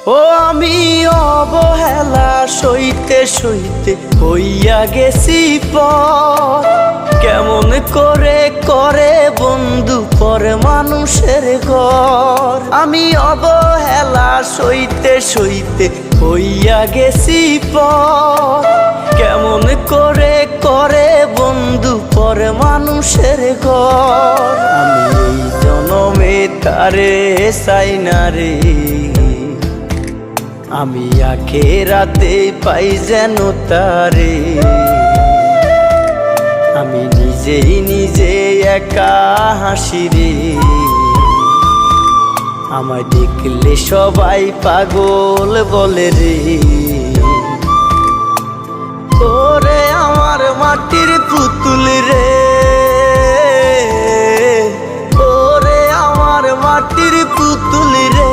ও আমি অবহেলা সইতে সইতে হইয়া গেছি পর। কেমন করে করে বন্ধু পরে মানুষের ঘর। আমি অবহেলা সইতে সইতে হইয়া গেছি পর। কেমন করে করে বন্ধু পরে মানুষের ঘর। আমি এই জনমে তারে চাই না রে, আমি আখেরাতে পাই যেন তারে। আমি নিজেই নিজে একা হাসি রে, আমায় দেখলে সবাই পাগল বলে রে। ওরে আমার মাটির পুতুল রে, ওরে আমার মাটির পুতুল রে।